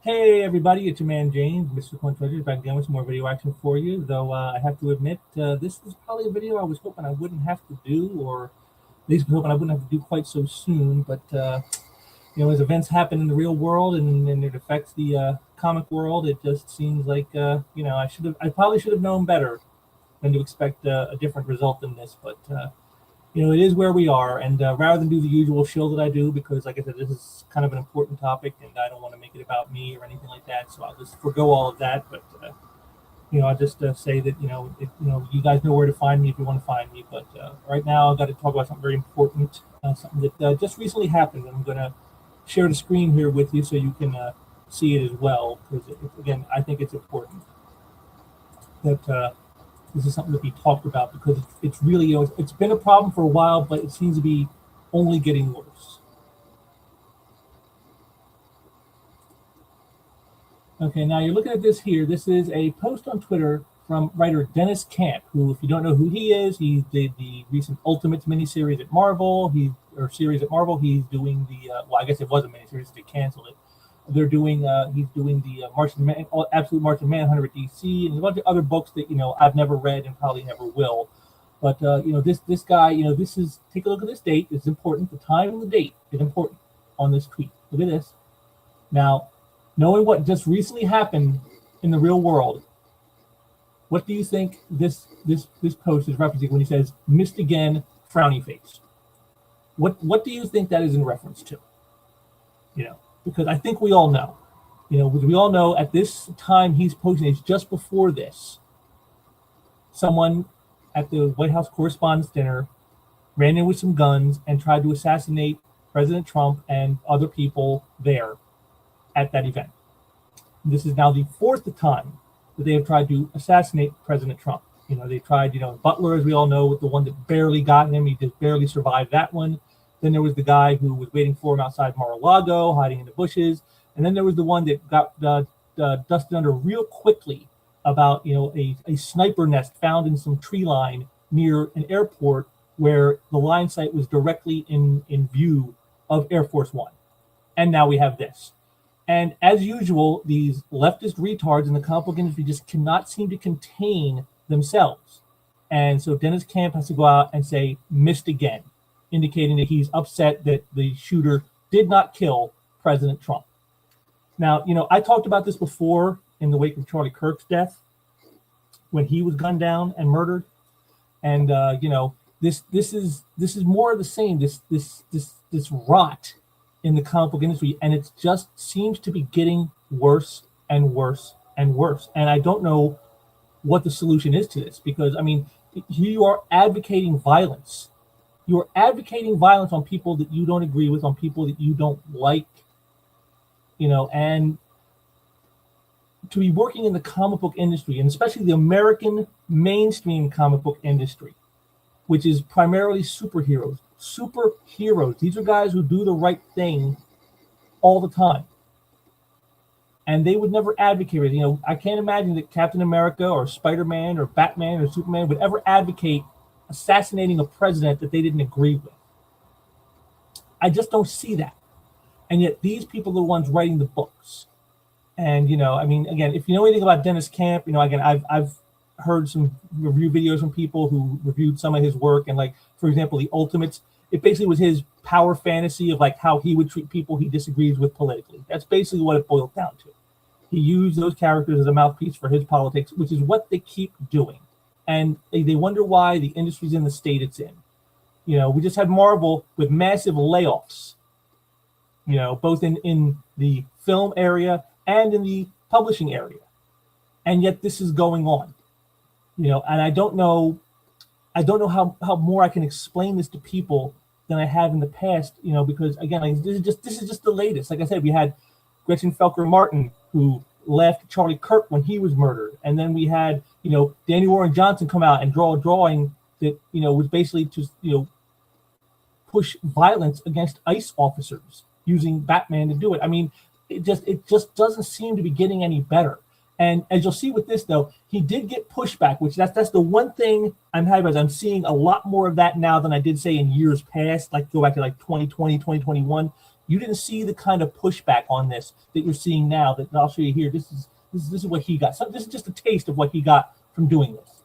Hey everybody, it's your man James, Mr. Coin Treasures, back again with some more video action for you. Though I have to admit, this is probably a video I was hoping I wouldn't have to do, or at least hoping I wouldn't have to do quite so soon. But as events happen in the real world and it affects the comic world, it just seems like I probably should have known better than to expect a different result than this. But it is where we are. And rather than do the usual shill that I do, because like I said, this is kind of an important topic and I don't want to make it about me or anything like that. So I'll just forego all of that. But, I'll just say that, you guys know where to find me if you want to find me. But right now I've got to talk about something very important, something that just recently happened. I'm going to share the screen here with you so you can see it as well. Because again, I think it's important that this is something that we talked about, because it's really, it's been a problem for a while, but it seems to be only getting worse. Okay, now you're looking at this here. This is a post on Twitter from writer Dennis Camp, who, if you don't know who he is, he did the recent Ultimates miniseries at Marvel. He's doing the, I guess it was a miniseries, they canceled it. They're doing, he's doing the Absolute Martian Manhunter at DC, and a bunch of other books that, I've never read and probably never will. But, this guy, take a look at this date. It's important. The time and the date is important on this tweet. Look at this. Now, knowing what just recently happened in the real world, what do you think this post is referencing when he says, "missed again, frowny face"? What do you think that is in reference to? Because I think we all know, we all know at this time he's posting, it's just before this, someone at the White House Correspondents' Dinner ran in with some guns and tried to assassinate President Trump and other people there at that event. This is now the fourth time that they have tried to assassinate President Trump. They tried, Butler, as we all know, with the one that barely got him. He just barely survived that one. Then there was the guy who was waiting for him outside Mar-a-Lago, hiding in the bushes. And then there was the one that got dusted under real quickly about, a sniper nest found in some tree line near an airport where the line sight was directly in view of Air Force One. And now we have this. And as usual, these leftist retards in the comic book industry just cannot seem to contain themselves. And so Dennis Camp has to go out and say, "missed again," indicating that he's upset that the shooter did not kill President Trump. Now, I talked about this before in the wake of Charlie Kirk's death, when he was gunned down and murdered. And this is more of the same. This rot in the comic book industry, and it just seems to be getting worse and worse and worse. And I don't know what the solution is to this, because you are advocating violence. You are advocating violence on people that you don't agree with, on people that you don't like, and to be working in the comic book industry, and especially the American mainstream comic book industry, which is primarily superheroes. Superheroes. These are guys who do the right thing all the time. And they would never advocate it. I can't imagine that Captain America or Spider-Man or Batman or Superman would ever advocate assassinating a president that they didn't agree with. I just don't see that. And yet these people are the ones writing the books. And, again, if you know anything about Dennis Camp, again, I've heard some review videos from people who reviewed some of his work. And like, for example, the Ultimates, it basically was his power fantasy of like how he would treat people he disagrees with politically. That's basically what it boiled down to. He used those characters as a mouthpiece for his politics, which is what they keep doing. And they wonder why the industry's in the state it's in. We just had Marvel with massive layoffs, both in the film area and in the publishing area. And yet this is going on, and I don't know how more I can explain this to people than I have in the past, because again, this is just the latest. Like I said, we had Gretchen Felker Martin, who left Charlie Kirk when he was murdered. And then we had, Danny Warren Johnson come out and draw a drawing that, was basically to, push violence against ICE officers using Batman to do it. It just doesn't seem to be getting any better. And as you'll see with this, though, he did get pushback, which that's the one thing I'm happy about. I'm seeing a lot more of that now than I did, say, in years past, like go back to like 2020, 2021. You didn't see the kind of pushback on this that you're seeing now. That I'll show you here. This is what he got. So this is just a taste of what he got from doing this.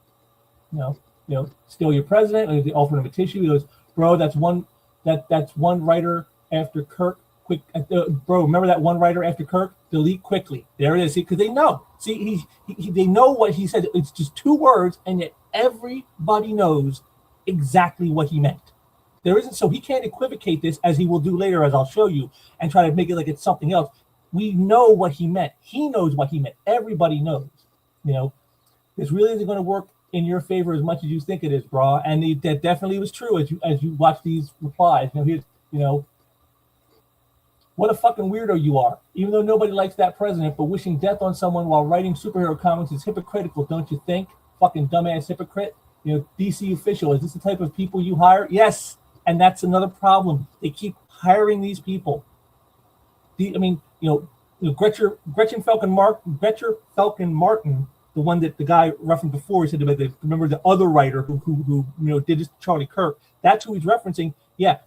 You know, steal your president. Or they offered him a tissue. He goes, bro, that's one writer after Kirk. Quick, bro, remember that one writer after Kirk? Delete quickly. There it is. Because they know. See, they know what he said. It's just 2 words, and yet everybody knows exactly what he meant. There isn't, so he can't equivocate this, as he will do later, as I'll show you, and try to make it like it's something else. We know what he meant. He knows what he meant. Everybody knows. This really isn't going to work in your favor as much as you think it is, brah. And that definitely was true as you watch these replies. What a fucking weirdo you are. Even though nobody likes that president, but wishing death on someone while writing superhero comics is hypocritical, don't you think? Fucking dumbass hypocrite. DC official, is this the type of people you hire? Yes. And that's another problem. They keep hiring these people. Gretchen Falcon Martin, the one that the guy referenced before, he said about remember the other writer who did this to Charlie Kirk. That's who he's referencing. Yeah.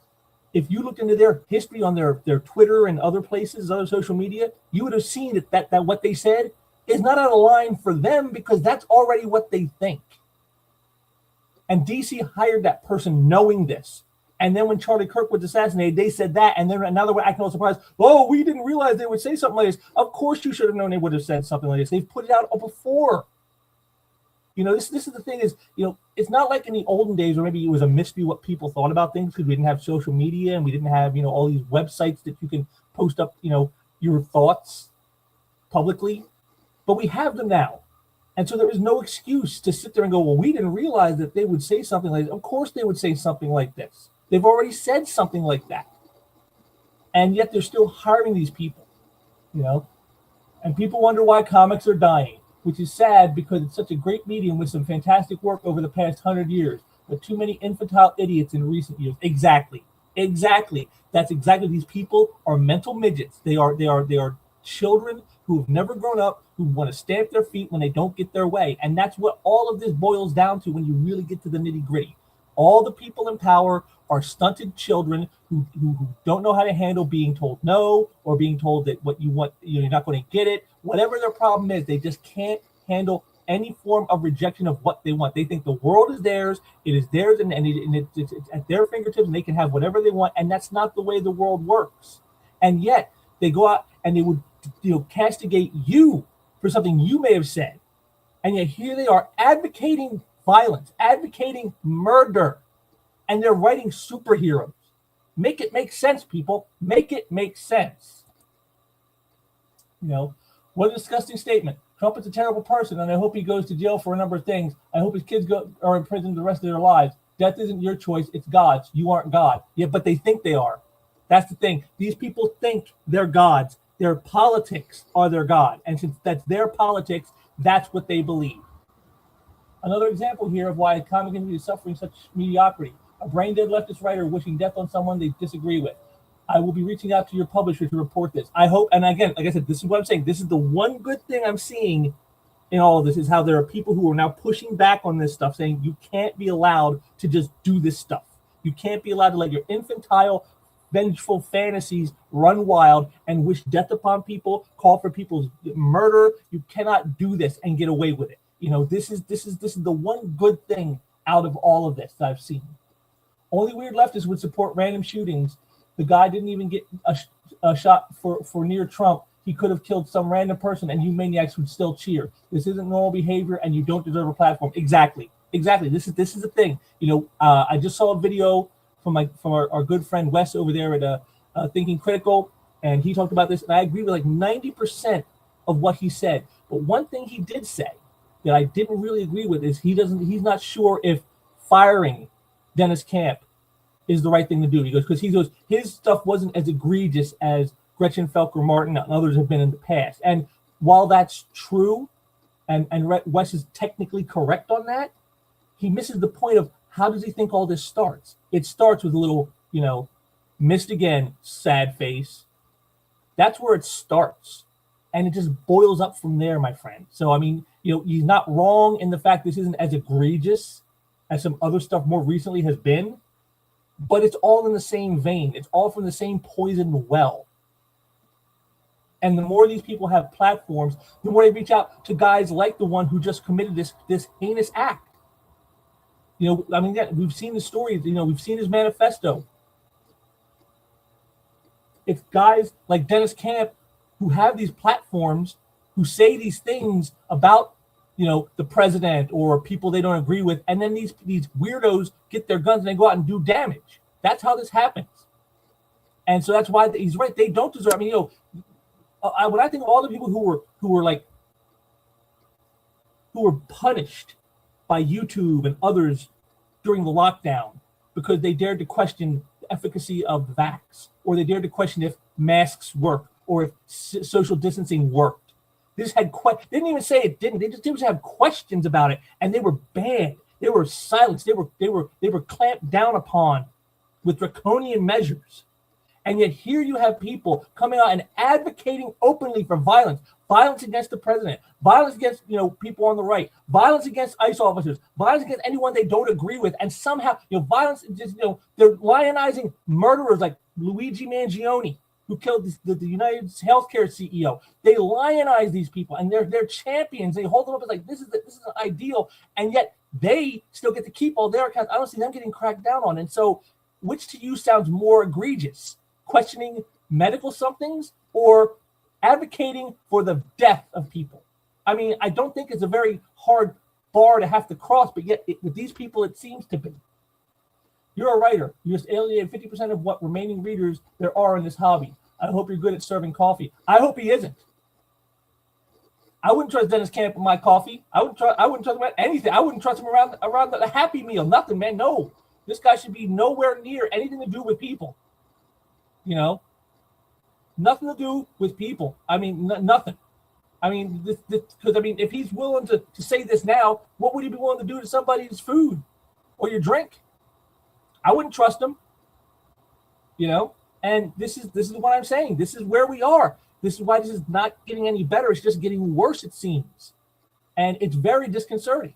If you look into their history on their Twitter and other places, other social media, you would have seen that what they said is not out of line for them, because that's already what they think. And DC hired that person knowing this. And then when Charlie Kirk was assassinated, they said that, and then now they're acting all surprised. Oh, we didn't realize they would say something like this. Of course you should have known they would have said something like this. They've put it out before. This is the thing is, it's not like in the olden days where maybe it was a mystery what people thought about things, because we didn't have social media and we didn't have, all these websites that you can post up, your thoughts publicly. But we have them now. And so there is no excuse to sit there and go, well, we didn't realize that they would say something like this. Of course they would say something like this. They've already said something like that. And yet they're still hiring these people, And people wonder why comics are dying, which is sad because it's such a great medium with some fantastic work over the past 100 years, but too many infantile idiots in recent years. Exactly. That's exactly. These people are mental midgets. They are children who have never grown up, who want to stamp their feet when they don't get their way. And that's what all of this boils down to when you really get to the nitty gritty. All the people in power are stunted children who don't know how to handle being told no, or being told that what you want, you're not going to get it. Whatever their problem is, they just can't handle any form of rejection of what they want. They think the world is theirs, it is theirs, and it's at their fingertips, and they can have whatever they want. And that's not the way the world works. And yet they go out and they would castigate you for something you may have said. And yet here they are advocating violence, advocating murder, and they're writing superheroes. Make it make sense, people. Make it make sense. What a disgusting statement. Trump is a terrible person, and I hope he goes to jail for a number of things. I hope his kids are in prison the rest of their lives. Death isn't your choice, it's God's. You aren't God. Yeah, but they think they are. That's the thing. These people think they're gods. Their politics are their God. And since that's their politics, that's what they believe. Another example here of why the comic industry is suffering such mediocrity. A brain-dead leftist writer wishing death on someone they disagree with. I will be reaching out to your publisher to report this. I hope, and again, like I said, this is what I'm saying. This is the one good thing I'm seeing in all of this, is how there are people who are now pushing back on this stuff, saying you can't be allowed to just do this stuff. You can't be allowed to let your infantile, vengeful fantasies run wild and wish death upon people, call for people's murder. You cannot do this and get away with it. This is the one good thing out of all of this that I've seen. Only weird leftists would support random shootings. The guy didn't even get a shot for near Trump. He could have killed some random person, and you maniacs would still cheer. This isn't normal behavior, and you don't deserve a platform. Exactly. This is the thing. I just saw a video from our good friend Wes over there at Thinking Critical, and he talked about this, and I agree with like 90% of what he said. But one thing he did say that I didn't really agree with is he's not sure if firing Dennis Camp is the right thing to do. He goes, because his stuff wasn't as egregious as Gretchen Felker Martin and others have been in the past. And while that's true, and Wes is technically correct on that, he misses the point of how does he think all this starts? It starts with a little, missed again, sad face. That's where it starts. And it just boils up from there, my friend. So, he's not wrong in the fact this isn't as egregious as some other stuff more recently has been. but it's all in the same vein. It's all from the same poisoned well. And the more these people have platforms, the more they reach out to guys like the one who just committed this heinous act. You know, I mean, yeah, we've seen the stories. You know, we've seen his manifesto. It's guys like Dennis Camp who have these platforms, who say these things about, you know, the president or people they don't agree with, and then these weirdos get their guns and they go out and do damage. That's how this happens. And so that's why he's right. They don't deserve. I mean, you know, when I think of all the people who were punished by YouTube and others during the lockdown because they dared to question the efficacy of the vax, or they dared to question if masks work or if social distancing worked. They just had they didn't even say it didn't. They just have questions about it, and they were banned. They were silenced. They were clamped down upon with draconian measures. And yet here you have people coming out and advocating openly for violence against the president, violence against, you know, people on the right, violence against ICE officers, violence against anyone they don't agree with, and somehow, you know, violence, just, you know, they're lionizing murderers like Luigi Mangione, who killed the United Healthcare CEO. They lionize these people, and they're champions. They hold them up as like this is an ideal, and yet they still get to keep all their accounts. I don't see them getting cracked down on. And so, which to you sounds more egregious? Questioning medical somethings or advocating for the death of people? I mean, I don't think it's a very hard bar to have to cross, but yet with these people, it seems to be. You're a writer. You just alienated 50% of what remaining readers there are in this hobby. I hope you're good at serving coffee. I hope he isn't. I wouldn't trust Dennis Camp with my coffee. I wouldn't trust him about anything. I wouldn't trust him around the Happy Meal. Nothing, man. No. This guy should be nowhere near anything to do with people. You know, nothing to do with people. I mean, nothing. I mean, because I mean, if he's willing to say this now, what would he be willing to do to somebody's food or your drink? I wouldn't trust him. You know, and this is what I'm saying. This is where we are. This is why this is not getting any better. It's just getting worse, it seems, and it's very disconcerting.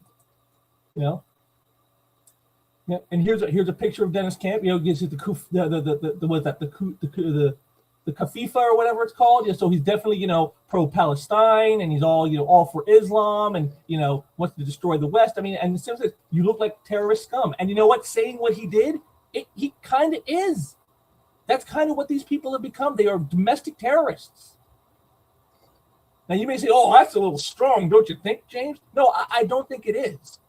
You know. Yeah, and here's a picture of Dennis Camp. You know, gives you the Kafifa or whatever it's called. Yeah, so he's definitely, you know, pro-Palestine, and he's all, you know, all for Islam, and, you know, wants to destroy the West. I mean, and it seems like you look like terrorist scum. And you know what? Saying what he did, he kind of is. That's kind of what these people have become. They are domestic terrorists. Now you may say, "Oh, that's a little strong, don't you think, James?" No, I don't think it is.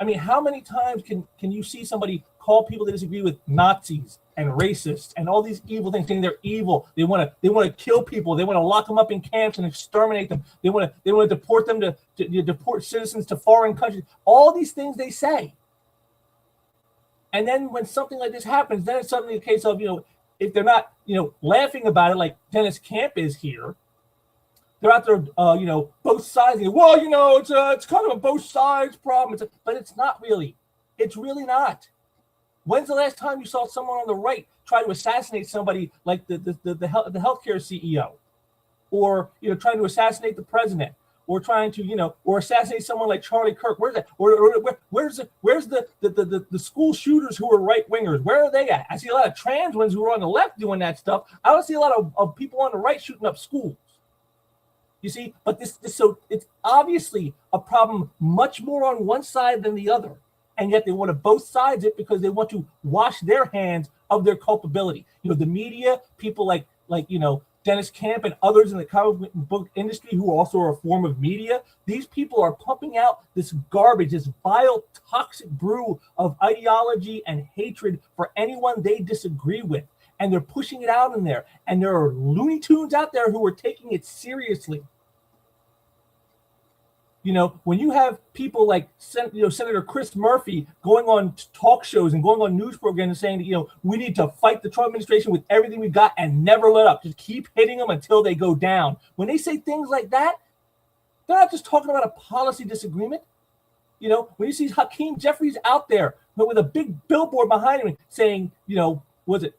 I mean, how many times can you see somebody call people they disagree with Nazis and racists and all these evil things, saying they're evil? They want to kill people. They want to lock them up in camps and exterminate them. They want to deport them to deport citizens to foreign countries. All these things they say. And then when something like this happens, then it's suddenly a case of, you know, if they're not, you know, laughing about it like Dennis Camp is here, they're out there, you know, both sides. Well, you know, it's kind of a both sides problem. But it's not really. It's really not. When's the last time you saw someone on the right try to assassinate somebody like the healthcare CEO, or, you know, trying to assassinate the president, or trying to, you know, or assassinate someone like Charlie Kirk? Where's that? Or where's the school shooters who are right wingers? Where are they at? I see a lot of trans ones who are on the left doing that stuff. I don't see a lot of people on the right shooting up schools. You see, but so it's obviously a problem much more on one side than the other. And yet they want to both sides it because they want to wash their hands of their culpability. You know, the media, people like you know, Dennis Camp and others in the comic book industry who also are a form of media, these people are pumping out this garbage, this vile, toxic brew of ideology and hatred for anyone they disagree with. And they're pushing it out in there. And there are Looney Tunes out there who are taking it seriously. You know, when you have people like Senator Chris Murphy going on talk shows and going on news programs and saying that, you know, we need to fight the Trump administration with everything we got and never let up. Just keep hitting them until they go down. When they say things like that, they're not just talking about a policy disagreement. You know, when you see Hakeem Jeffries out there but with a big billboard behind him saying, you know, was it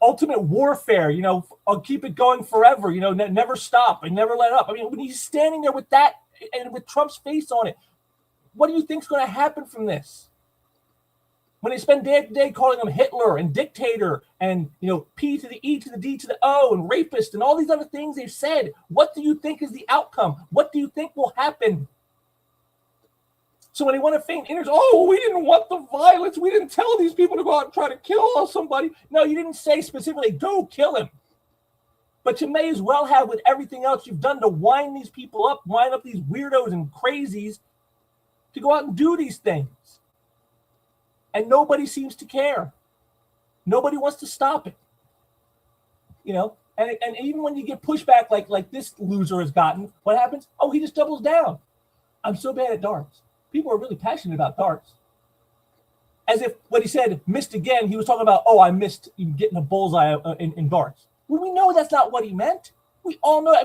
ultimate warfare, you know, keep it going forever, you know, never stop and never let up. I mean, when he's standing there with that and with Trump's face on it, what do you think's going to happen from this? When they spend day after day calling him Hitler and dictator and, P to the E to the D to the O and rapist and all these other things they've said, what do you think is the outcome? What do you think will happen? So when they want to feign innocence, we didn't want the violence. We didn't tell these people to go out and try to kill somebody. No, you didn't say specifically, go kill him. But you may as well have with everything else you've done to wind these people up, wind up these weirdos and crazies to go out and do these things. And nobody seems to care. Nobody wants to stop it. And even when you get pushback like this loser has gotten, what happens? Oh, he just doubles down. I'm so bad at darts. People are really passionate about darts. As if what he said, missed again, he was talking about, I missed getting a bullseye in darts. Well, we know that's not what he meant. We all know.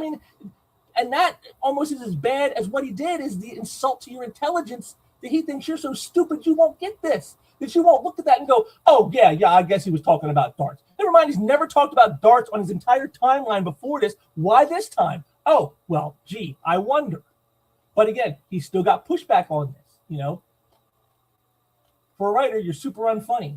And that almost is as bad as what he did is the insult to your intelligence that he thinks you're so stupid you won't get this. That you won't look at that and go, yeah, I guess he was talking about darts. Never mind, he's never talked about darts on his entire timeline before this. Why this time? Oh, well, gee, I wonder. But again, he still got pushback on this, For a writer, you're super unfunny,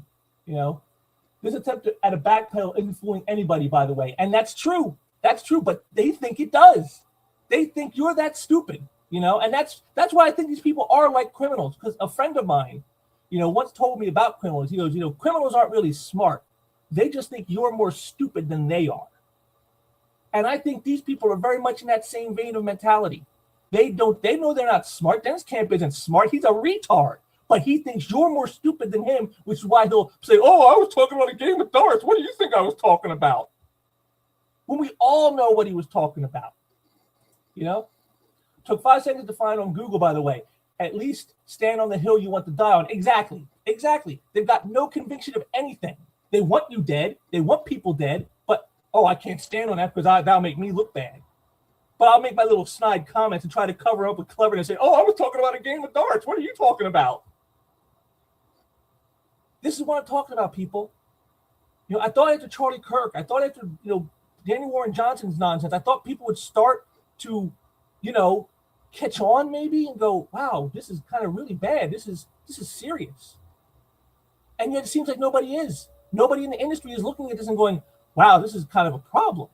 This attempt at a backpedal isn't fooling anybody, by the way. And that's true. That's true, but they think it does. They think you're that stupid, And that's why I think these people are like criminals. Because a friend of mine, once told me about criminals. He goes, criminals aren't really smart. They just think you're more stupid than they are. And I think these people are very much in that same vein of mentality. They know they're not smart. Dennis Camp isn't smart. He's a retard. But he thinks you're more stupid than him, which is why he'll say, I was talking about a game of darts. What do you think I was talking about? When we all know what he was talking about. Took 5 seconds to find on Google, by the way. At least stand on the hill you want to die on. Exactly. They've got no conviction of anything. They want you dead. They want people dead. But, I can't stand on that because that'll make me look bad. But I'll make my little snide comments and try to cover up with cleverness and say, I was talking about a game of darts. What are you talking about? This is what I'm talking about, people. I thought after Charlie Kirk, I thought after, Danny Warren Johnson's nonsense, I thought people would start to, catch on maybe and go, wow, this is kind of really bad. This is serious. And yet it seems like nobody is. Nobody in the industry is looking at this and going, wow, this is kind of a problem.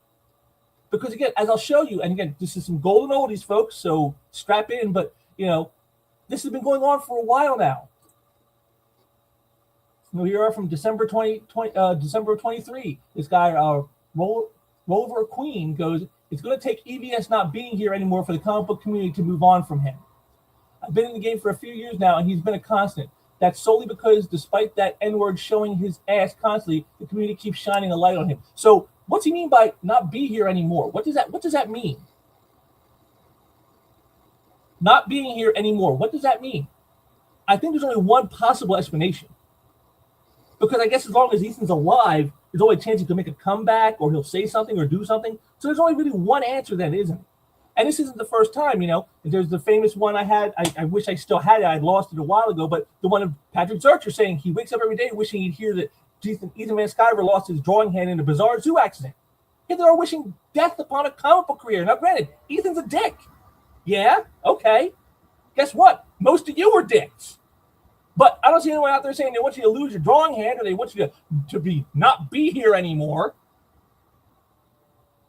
Because again, as I'll show you, and again, this is some golden oldies, folks, so strap in, but this has been going on for a while now. Here are from December 23. This guy, Rover Queen, goes, it's going to take EVS not being here anymore for the comic book community to move on from him. I've been in the game for a few years now, and he's been a constant. That's solely because despite that N-word showing his ass constantly, the community keeps shining a light on him. So what's he mean by not be here anymore? What does that mean? Not being here anymore. What does that mean? I think there's only one possible explanation. Because I guess as long as Ethan's alive, there's always a chance he could make a comeback or he'll say something or do something. So there's only really one answer then, isn't it? And this isn't the first time, There's the famous one I had. I wish I still had it. I lost it a while ago. But the one of Patrick Zurcher saying he wakes up every day wishing he'd hear that Ethan Van Sciver lost his drawing hand in a bizarre zoo accident. Here they are wishing death upon a comic book career. Now, granted, Ethan's a dick. Yeah, okay. Guess what? Most of you are dicks. But I don't see anyone out there saying they want you to lose your drawing hand or they want you to not be here anymore.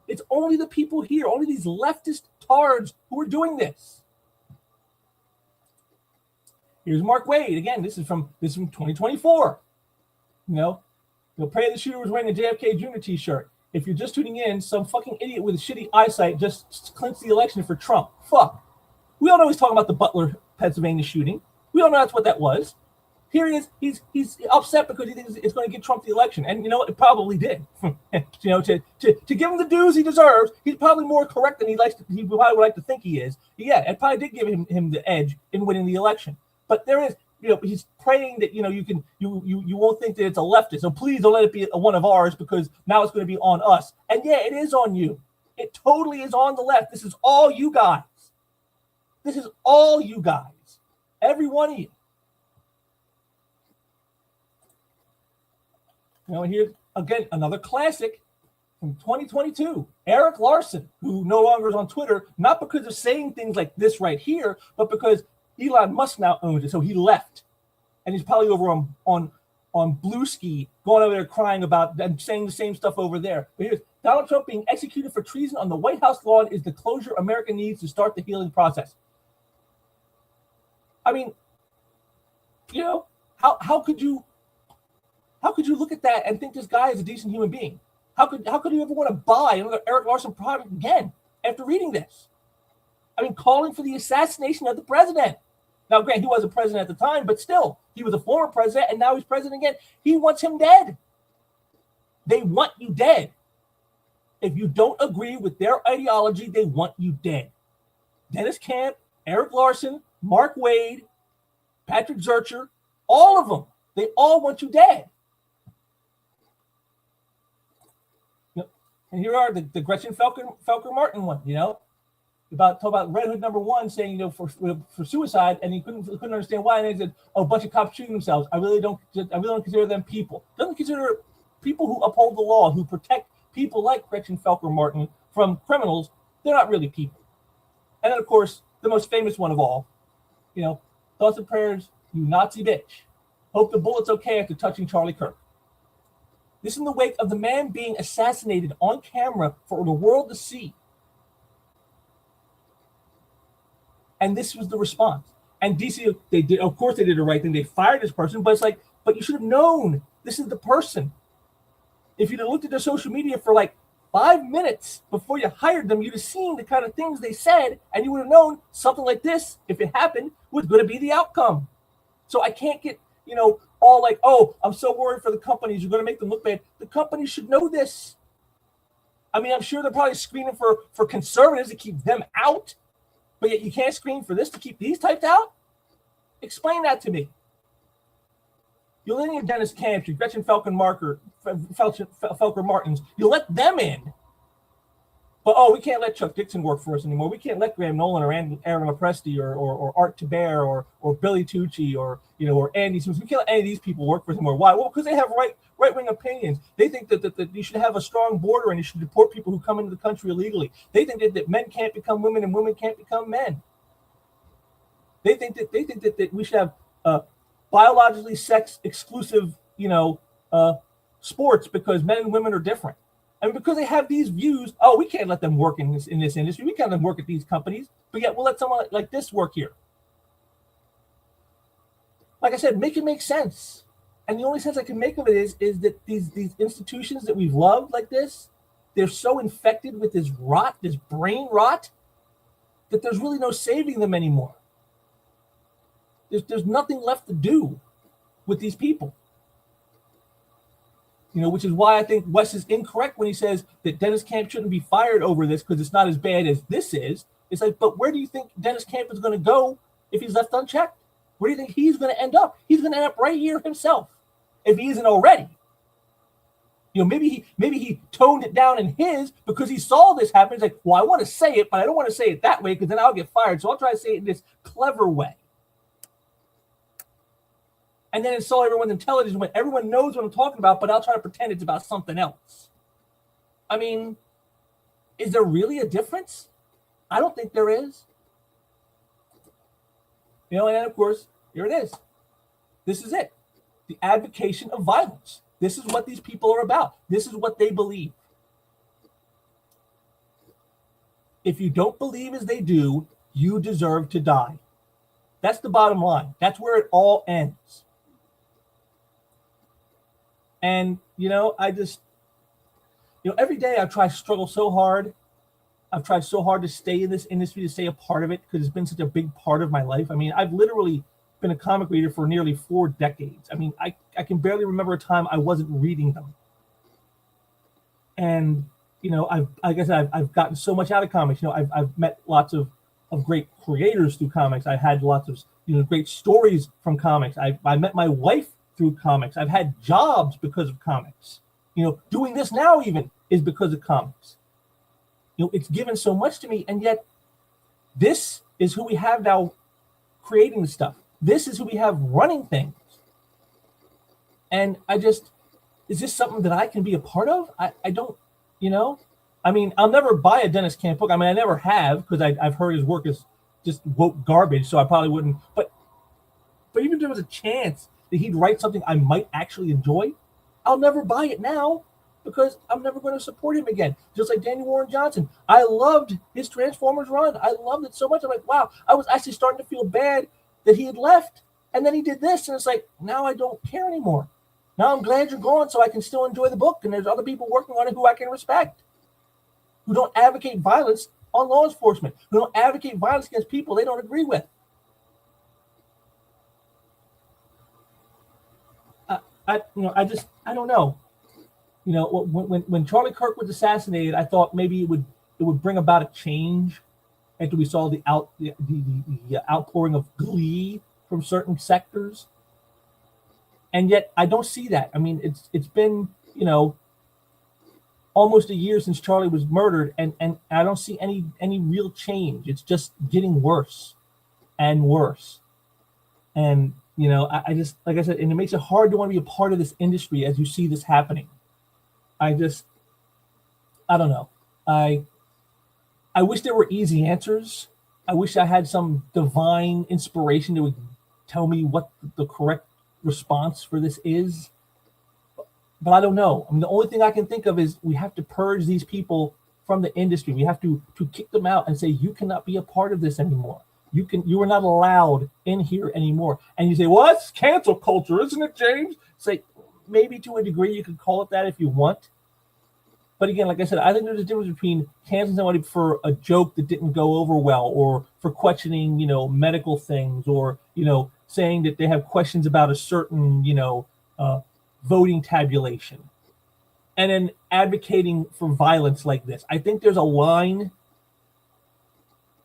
It's only the people here, only these leftist tards who are doing this. Here's Mark Wade. Again, this is from 2024. They'll pray the shooter was wearing a JFK Jr. t-shirt. If you're just tuning in, some fucking idiot with a shitty eyesight just clinched the election for Trump. Fuck. We all know he's talking about the Butler, Pennsylvania shooting. We all know that's what that was. Here he is. He's upset because he thinks it's going to get Trump the election, and it probably did. To give him the dues he deserves, he's probably more correct than he probably would like to think he is. Yeah, it probably did give him the edge in winning the election. But there is, he's praying that you won't think that it's a leftist. So please don't let it be one of ours because now it's going to be on us. And yeah, it is on you. It totally is on the left. This is all you guys. This is all you guys. Every one of you. And here's, again, another classic from 2022. Eric Larson, who no longer is on Twitter, not because of saying things like this right here, but because Elon Musk now owns it. So he left. And he's probably over on on Blueski, going over there crying about and saying the same stuff over there. But here's Donald Trump being executed for treason on the White House lawn is the closure America needs to start the healing process. I mean, you know, how could you look at that and think this guy is a decent human being? How could you ever want to buy another Eric Larson product again after reading this? I mean, calling for the assassination of the president. Now, granted, he wasn't president at the time, but still, he was a former president, and now he's president again. He wants him dead. They want you dead. If you don't agree with their ideology, they want you dead. Dennis Camp, Eric Larson, Mark Wade, Patrick Zurcher, all of them, they all want you dead. And here are the Gretchen Felker Martin one, you know, talk about Red Hood #1 saying, you know, for suicide, and he couldn't understand why, and they said, oh, a bunch of cops shooting themselves. I really don't consider them people. Doesn't consider people who uphold the law, who protect people like Gretchen Felker Martin from criminals. They're not really people. And then, of course, the most famous one of all, you know, thoughts and prayers, you Nazi bitch. Hope the bullet's okay after touching Charlie Kirk. This in the wake of the man being assassinated on camera for the world to see. And this was the response. And DC, they did, of course, they did the right thing. They fired this person, but it's like, but you should have known this is the person. If you'd have looked at their social media for like 5 minutes before you hired them, you'd have seen the kind of things they said, and you would have known something like this, if it happened, was going to be the outcome. So I can't get, you know, all like, oh, I'm so worried for the companies. You're going to make them look bad. The companies should know this. I mean, I'm sure they're probably screening for conservatives to keep them out, but yet you can't screen for this to keep these types out? Explain that to me. You're letting your Dennis Camps, your Gretchen Felker Martins, you let them in. But, oh, we can't let Chuck Dixon work for us anymore. We can't let Graham Nolan or Aaron Lopresti or Art Taber or Billy Tucci or, you know, or Andy Smith. We can't let any of these people work for us anymore. Why? Well, because they have right-wing opinions. They think that you should have a strong border and you should deport people who come into the country illegally. They think that men can't become women and women can't become men. They think that we should have biologically sex-exclusive, you know, sports because men and women are different. And because they have these views, oh, we can't let them work in this industry. We can't let them work at these companies, but yet we'll let someone like this work here. Like I said, make it make sense. And the only sense I can make of it is that these institutions that we've loved like this, they're so infected with this rot, this brain rot, that there's really no saving them anymore. There's nothing left to do with these people. You know, which is why I think Wes is incorrect when he says that Dennis Camp shouldn't be fired over this because it's not as bad as this is. It's like, but where do you think Dennis Camp is going to go if he's left unchecked? Where do you think he's going to end up? He's going to end up right here himself, if he isn't already. You know, maybe he toned it down in his because he saw this happen. He's like, well, I want to say it, but I don't want to say it that way because then I'll get fired. So I'll try to say it in this clever way. And then it's so everyone's intelligence when everyone knows what I'm talking about, but I'll try to pretend it's about something else. I mean, is there really a difference? I don't think there is. You know, and then of course, here it is. This is it. The advocation of violence. This is what these people are about. This is what they believe. If you don't believe as they do, you deserve to die. That's the bottom line. That's where it all ends. And, you know, I just, you know, every day I try to struggle so hard. I've tried so hard to stay in this industry, to stay a part of it, because it's been such a big part of my life. I mean, I've literally been a comic reader for nearly 4 decades. I mean, I can barely remember a time I wasn't reading them. And, you know, I've gotten so much out of comics. You know, I've met lots of great creators through comics. I had lots of, you know, great stories from comics. I met my wife through comics. I've had jobs because of comics. You know, doing this now even is because of comics. You know, it's given so much to me, and yet this is who we have now creating the stuff. This is who we have running things. And I just, is this something that I can be a part of? I don't, you know? I mean, I'll never buy a Dennis Camp book. I mean, I never have, because I've heard his work is just woke garbage, so I probably wouldn't. But even if there was a chance that he'd write something I might actually enjoy, I'll never buy it now because I'm never going to support him again. Just like Daniel Warren Johnson. I loved his Transformers run. I loved it so much. I'm like, wow, I was actually starting to feel bad that he had left. And then he did this. And it's like, now I don't care anymore. Now I'm glad you're gone so I can still enjoy the book. And there's other people working on it who I can respect, who don't advocate violence on law enforcement, who don't advocate violence against people they don't agree with. I don't know. You know, when Charlie Kirk was assassinated, I thought maybe it would bring about a change after we saw the outpouring of glee from certain sectors. And yet I don't see that. I mean, it's been, you know, almost a year since Charlie was murdered, and I don't see any real change. It's just getting worse and worse. And, you know, I just, like I said, and it makes it hard to want to be a part of this industry as you see this happening. I don't know. I wish there were easy answers. I wish I had some divine inspiration that would tell me what the correct response for this is. But I don't know. I mean, the only thing I can think of is we have to purge these people from the industry. We have to kick them out and say, you cannot be a part of this anymore. You are not allowed in here anymore. And you say, well, that's cancel culture, isn't it, James? Say, maybe to a degree you could call it that if you want. But again, like I said, I think there's a difference between canceling somebody for a joke that didn't go over well, or for questioning, you know, medical things, or, you know, saying that they have questions about a certain, you know, voting tabulation, and then advocating for violence like this. I think there's a line,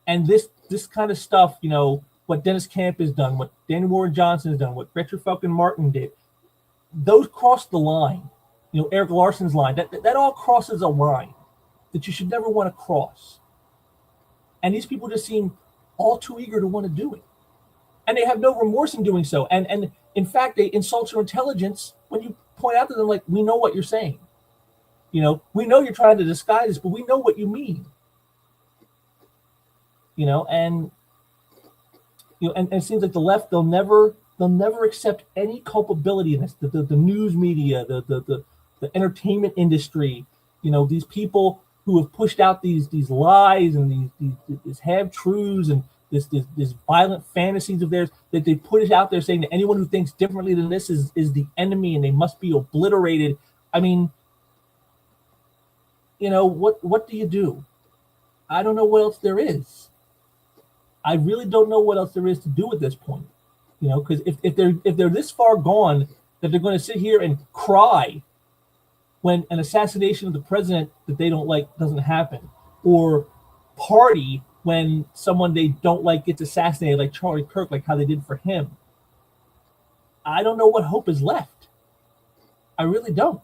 and this kind of stuff, you know, what Dennis Camp has done, what Daniel Warren Johnson has done, what Richard fucking Martin did, those cross the line. You know, Eric Larson's line, that all crosses a line that you should never want to cross. And these people just seem all too eager to want to do it. And they have no remorse in doing so. And in fact, they insult your intelligence when you point out to them, like, we know what you're saying. You know, we know you're trying to disguise this, but we know what you mean. You know, and it seems like the left, they'll never accept any culpability in this. The news media, the entertainment industry, you know, these people who have pushed out these lies and these half truths and this violent fantasies of theirs, that they put it out there saying that anyone who thinks differently than this is the enemy and they must be obliterated. I mean, you know, what do you do? I don't know what else there is. I really don't know what else there is to do at this point. You know, because if they're this far gone that they're going to sit here and cry when an assassination of the president that they don't like doesn't happen, or party when someone they don't like gets assassinated, like Charlie Kirk, like how they did for him, I don't know what hope is left. I really don't.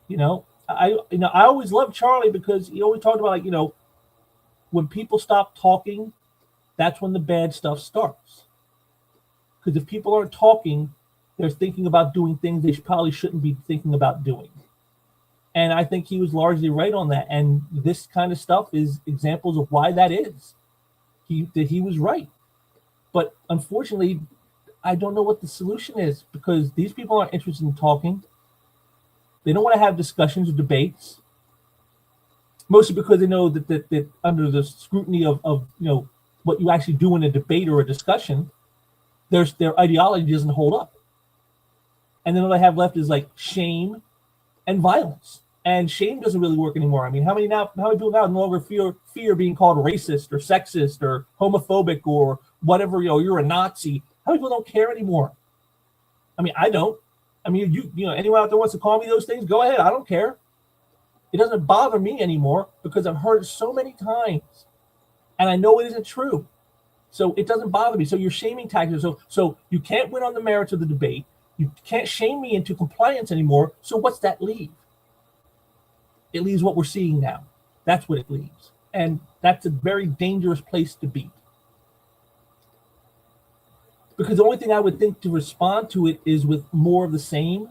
You know, I always loved Charlie because he always talked about, like, you know, when people stop talking, that's when the bad stuff starts. Because if people aren't talking, they're thinking about doing things they probably shouldn't be thinking about doing. And I think he was largely right on that. And this kind of stuff is examples of why that is. He was right. But unfortunately, I don't know what the solution is, because these people aren't interested in talking. They don't want to have discussions or debates. Mostly because they know that under the scrutiny of you know, what you actually do in a debate or a discussion, their ideology doesn't hold up. And then all they have left is like shame and violence. And shame doesn't really work anymore. I mean, how many people now no longer fear being called racist or sexist or homophobic or whatever, you know, you're a Nazi. How many people don't care anymore? I mean, I don't. I mean, you know, anyone out there wants to call me those things, go ahead. I don't care. It doesn't bother me anymore because I've heard it so many times. And I know it isn't true. So it doesn't bother me. So you're shaming tactics. So you can't win on the merits of the debate. You can't shame me into compliance anymore. So what's that leave? It leaves what we're seeing now. That's what it leaves. And that's a very dangerous place to be. Because the only thing I would think to respond to it is with more of the same.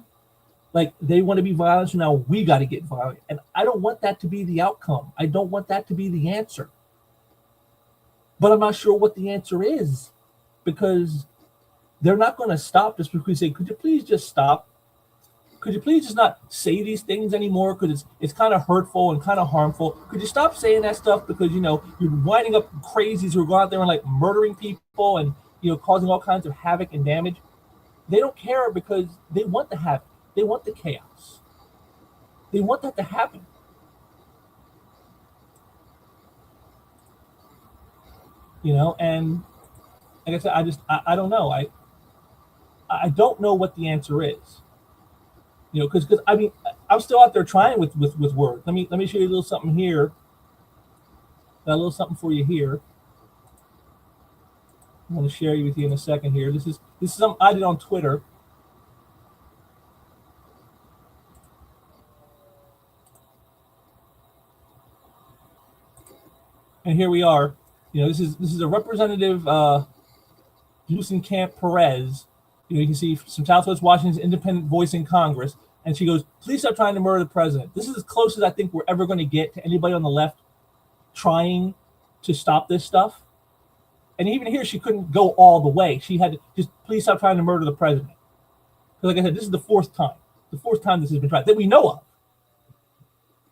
Like, they want to be violent, so now we got to get violent. And I don't want that to be the outcome. I don't want that to be the answer. But I'm not sure what the answer is, because they're not going to stop just because we say, could you please just stop? Could you please just not say these things anymore? Because it's kind of hurtful and kind of harmful. Could you stop saying that stuff? Because, you know, you're winding up crazies who are going out there and like murdering people and, you know, causing all kinds of havoc and damage. They don't care because they want the havoc. They want the chaos. They want that to happen. You know, and like I said, I don't know. I don't know what the answer is. You know, because I mean, I'm still out there trying with words. Let me show you a little something here. Got a little something for you here. I'm going to share with you in a second here. This is something I did on Twitter. And here we are. You know, this is a representative Camp Perez. You know, you can see from Southwest Washington's independent voice in Congress, and she goes, "Please stop trying to murder the president." This is as close as I think we're ever going to get to anybody on the left trying to stop this stuff. And even here, she couldn't go all the way. She had to just, please stop trying to murder the president. Because like I said, this is the fourth time this has been tried that we know of.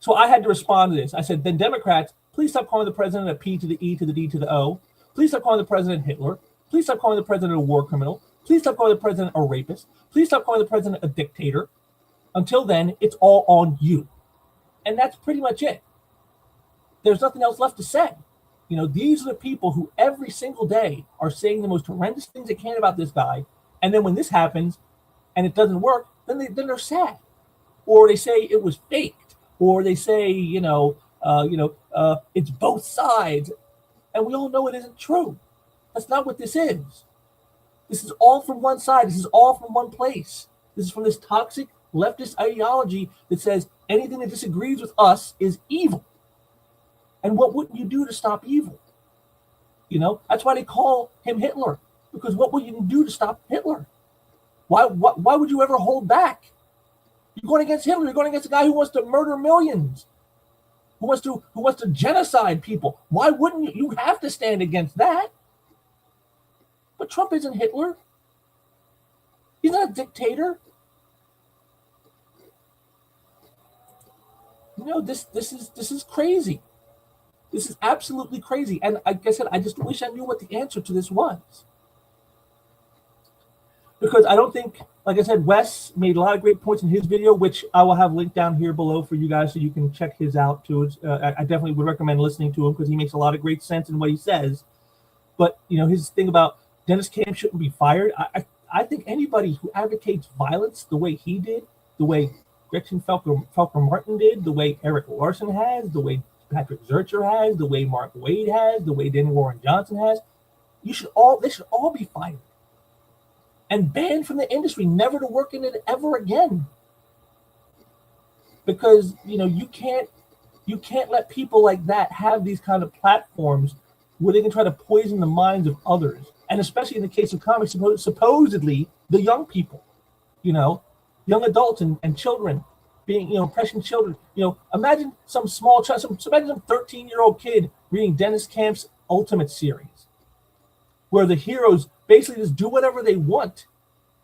So I had to respond to this. I said, then Democrats, please stop calling the president a P to the E to the D to the O. Please stop calling the president Hitler. Please stop calling the president a war criminal. Please stop calling the president a rapist. Please stop calling the president a dictator. Until then, it's all on you. And that's pretty much it. There's nothing else left to say. You know, these are the people who every single day are saying the most horrendous things they can about this guy. And then when this happens and it doesn't work, then they're sad. Or they say it was faked. Or they say, it's both sides. And we all know it isn't true. That's not what this is. This is all from one side. This is all from one place. This is from this toxic leftist ideology that says anything that disagrees with us is evil. And what wouldn't you do to stop evil? You know, that's why they call him Hitler. Because what would you do to stop Hitler? Why would you ever hold back? You're going against Hitler. You're going against a guy who wants to murder millions, who wants to genocide people. Why wouldn't you? You have to stand against that. But Trump isn't Hitler. He's not a dictator. You know, this is crazy. This is absolutely crazy. And like I said, I just wish I knew what the answer to this was. Because I don't think, like I said, Wes made a lot of great points in his video, which I will have linked down here below for you guys so you can check his out too. I definitely would recommend listening to him because he makes a lot of great sense in what he says. But, you know, his thing about Dennis Camp shouldn't be fired. I think anybody who advocates violence the way he did, the way Gretchen Felker Martin did, the way Eric Larson has, the way Patrick Zurcher has, the way Mark Wade has, the way Daniel Warren Johnson has, they should all be fired and banned from the industry, never to work in it ever again. Because, you know, you can't let people like that have these kind of platforms where they can try to poison the minds of others. And especially in the case of comics, supposedly the young people, you know, young adults and children being, you know, impression children. You know, imagine some small child, imagine some 13-year-old kid reading Dennis Camp's Ultimate series, where the heroes basically just do whatever they want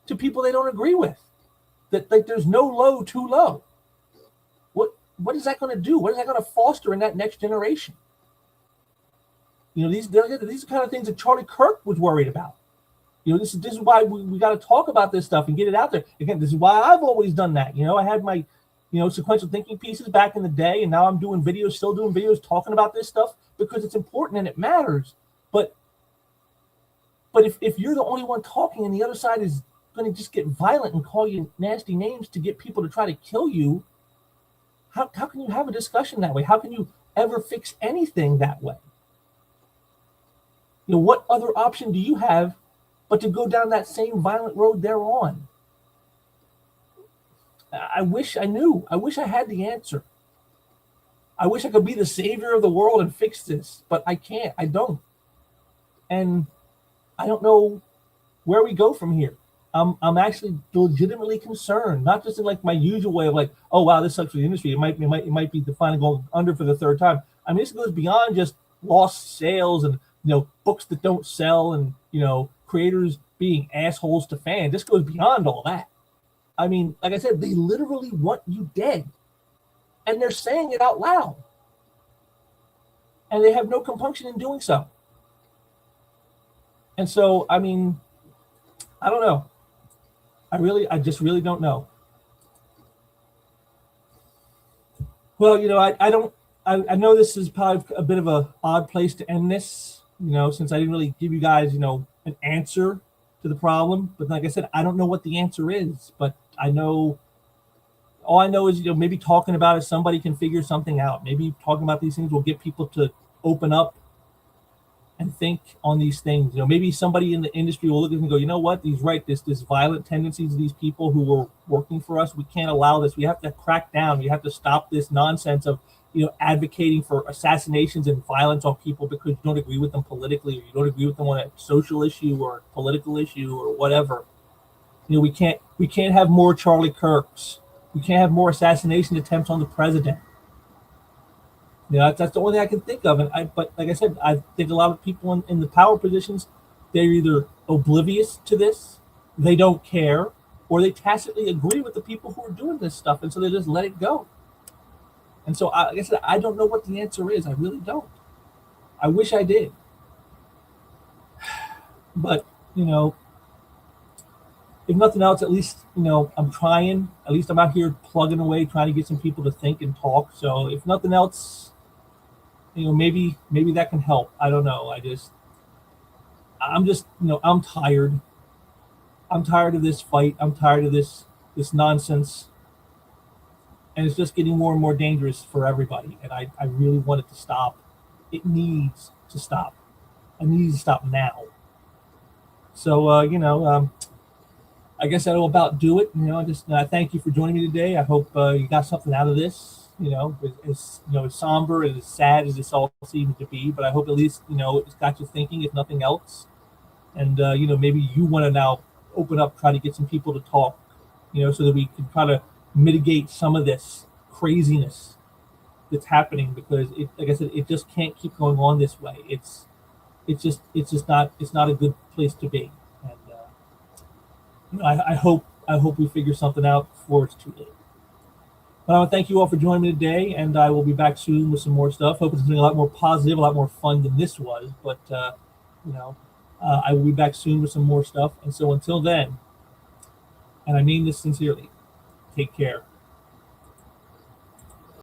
to people they don't agree with. That, like, there's no low too low. What is that going to do? What is that going to foster in that next generation? You know, these are the kind of things that Charlie Kirk was worried about. You know, this is why we got to talk about this stuff and get it out there. Again, this is why I've always done that. You know, I had my, you know, sequential thinking pieces back in the day, and now I'm still doing videos talking about this stuff because it's important and it matters. But if you're the only one talking and the other side is going to just get violent and call you nasty names to get people to try to kill you, how can you have a discussion that way? How can you ever fix anything that way? You know, what other option do you have but to go down that same violent road they're on? I wish I knew. I wish I had the answer. I wish I could be the savior of the world and fix this, but I can't. I don't. And I don't know where we go from here. I'm actually legitimately concerned, not just in like my usual way of like, oh wow, this sucks for the industry. It might be the final going under for the third time. I mean, this goes beyond just lost sales and, you know, books that don't sell and, you know, creators being assholes to fans. This goes beyond all that. I mean, like I said, they literally want you dead. And they're saying it out loud. And they have no compunction in doing so. And so, I mean, I don't know. I just really don't know. Well, you know, I know this is probably a bit of an odd place to end this, you know, since I didn't really give you guys, you know, an answer to the problem. But like I said, I don't know what the answer is, but I know, all I know is, you know, maybe talking about it, somebody can figure something out. Maybe talking about these things will get people to open up and think on these things. You know, maybe somebody in the industry will look at it and go, you know what, he's right. This violent tendencies of these people who were working for us, we can't allow this. We have to crack down. We have to stop this nonsense of, you know, advocating for assassinations and violence on people because you don't agree with them politically, or you don't agree with them on a social issue or a political issue or whatever. You know, we can't have more Charlie Kirks. We can't have more assassination attempts on the president. You know, that's the only thing I can think of. But like I said, I think a lot of people in the power positions, they're either oblivious to this, they don't care, or they tacitly agree with the people who are doing this stuff, and so they just let it go. And so, like I said, I don't know what the answer is. I really don't. I wish I did. But, you know, if nothing else, at least, you know, I'm trying. At least I'm out here plugging away, trying to get some people to think and talk. So if nothing else, you know, maybe that can help. I don't know. I'm just, you know, I'm tired. I'm tired of this fight. I'm tired of this nonsense. And it's just getting more and more dangerous for everybody. And I really want it to stop. It needs to stop. It needs to stop now. So, you know, I guess that'll about do it. You know, just thank you for joining me today. I hope you got something out of this. You know, as you know, as somber and as sad as this all seems to be, but I hope at least, you know, it's got you thinking, if nothing else. And you know, maybe you want to now open up, try to get some people to talk, you know, so that we can try to mitigate some of this craziness that's happening, because it, like I said, it just can't keep going on this way. It's not a good place to be. And you know, I hope we figure something out before it's too late. But I want to thank you all for joining me today, and I will be back soon with some more stuff. Hoping it's something a lot more positive, a lot more fun than this was. But you know, I will be back soon with some more stuff. And so until then, and I mean this sincerely, take care.